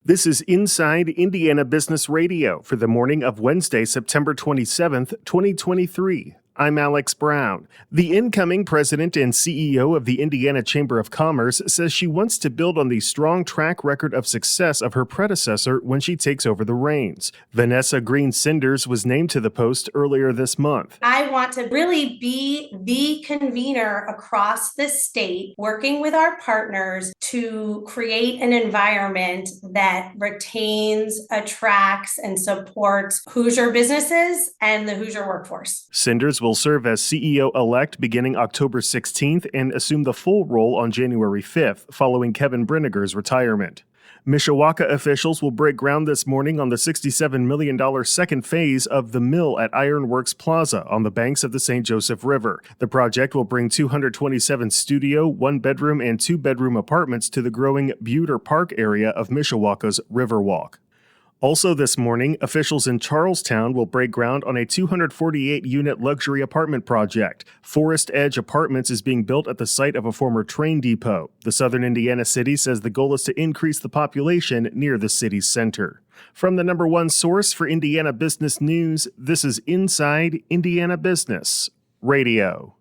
This is Inside Indiana Business Radio for the morning of Wednesday, September 27th, 2023. I'm Alex Brown. The incoming president and CEO of the Indiana Chamber of Commerce says she wants to build on the strong track record of success of her predecessor when she takes over the reins. Vanessa Green Cinders was named to the post earlier this month. I want to really be the convener across the state, working with our partners to create an environment that retains, attracts, and supports Hoosier businesses and the Hoosier workforce. Cinders will serve as CEO-elect beginning October 16th and assume the full role on January 5th, following Kevin Brinegar's retirement. Mishawaka officials will break ground this morning on the $67 million second phase of the mill at Ironworks Plaza on the banks of the St. Joseph River. The project will bring 227 studio, one-bedroom, and two-bedroom apartments to the growing Buter Park area of Mishawaka's Riverwalk. Also this morning, officials in Charlestown will break ground on a 248-unit luxury apartment project. Forest Edge Apartments is being built at the site of a former train depot. The Southern Indiana city says the goal is to increase the population near the city's center. From the number one source for Indiana business news, this is Inside Indiana Business Radio.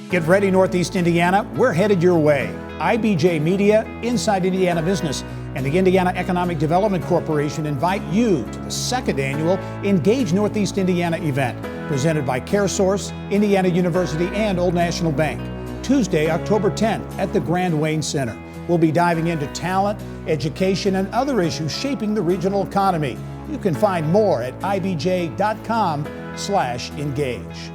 Get ready, Northeast Indiana. We're headed your way. IBJ Media, Inside Indiana Business, and the Indiana Economic Development Corporation invite you to the second annual Engage Northeast Indiana event, presented by CareSource, Indiana University, and Old National Bank. Tuesday, October 10th at the Grand Wayne Center. We'll be diving into talent, education, and other issues shaping the regional economy. You can find more at ibj.com/engage.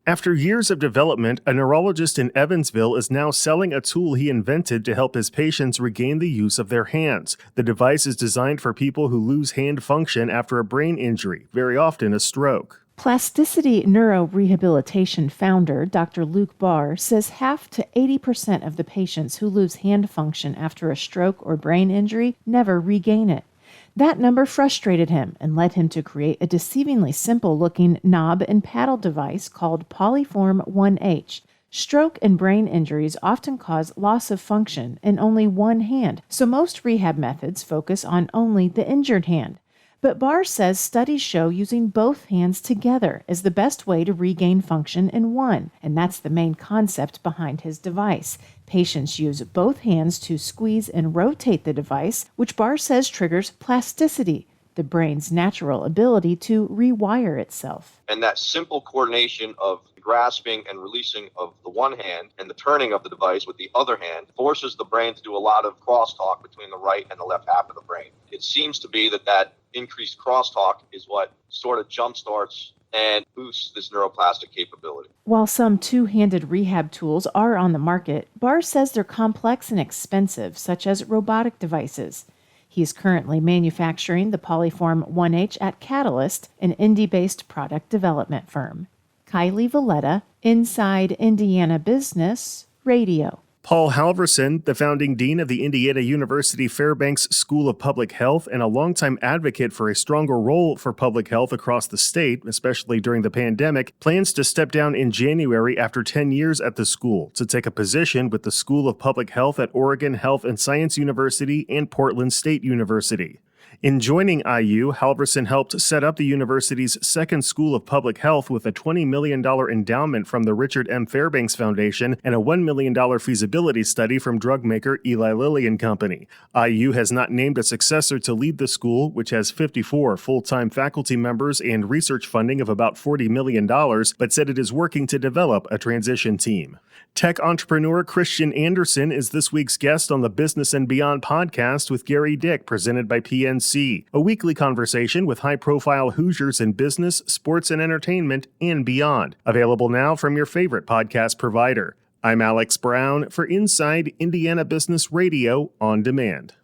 After years of development, a neurologist in Evansville is now selling a tool he invented to help his patients regain the use of their hands. The device is designed for people who lose hand function after a brain injury, very often a stroke. Plasticity Neurorehabilitation founder Dr. Luke Barr says half to 80% of the patients who lose hand function after a stroke or brain injury never regain it. That number frustrated him and led him to create a deceivingly simple-looking knob and paddle device called Polyform 1H. Stroke and brain injuries often cause loss of function in only one hand, so most rehab methods focus on only the injured hand. But Barr says studies show using both hands together is the best way to regain function in one, and that's the main concept behind his device. Patients use both hands to squeeze and rotate the device, which Barr says triggers plasticity, the brain's natural ability to rewire itself. And that simple coordination of grasping and releasing of the one hand and the turning of the device with the other hand forces the brain to do a lot of crosstalk between the right and the left half of the brain. It seems to be that increased crosstalk is what sort of jumpstarts and boosts this neuroplastic capability. While some two-handed rehab tools are on the market, Barr says they're complex and expensive, such as robotic devices. He is currently manufacturing the Polyform 1H at Catalyst, an Indy-based product development firm. Kylie Valletta, Inside Indiana Business Radio. Paul Halverson, the founding dean of the Indiana University Fairbanks School of Public Health and a longtime advocate for a stronger role for public health across the state, especially during the pandemic, plans to step down in January after 10 years at the school to take a position with the School of Public Health at Oregon Health and Science University and Portland State University. In joining IU, Halverson helped set up the university's second School of Public Health with a $20 million endowment from the Richard M. Fairbanks Foundation and a $1 million feasibility study from drug maker Eli Lilly and Company. IU has not named a successor to lead the school, which has 54 full-time faculty members and research funding of about $40 million, but said it is working to develop a transition team. Tech entrepreneur Christian Anderson is this week's guest on the Business and Beyond podcast with Gary Dick, presented by PNC, a weekly conversation with high-profile Hoosiers in business, sports, and entertainment, and beyond. Available now from your favorite podcast provider. I'm Alex Brown for Inside Indiana Business Radio on Demand.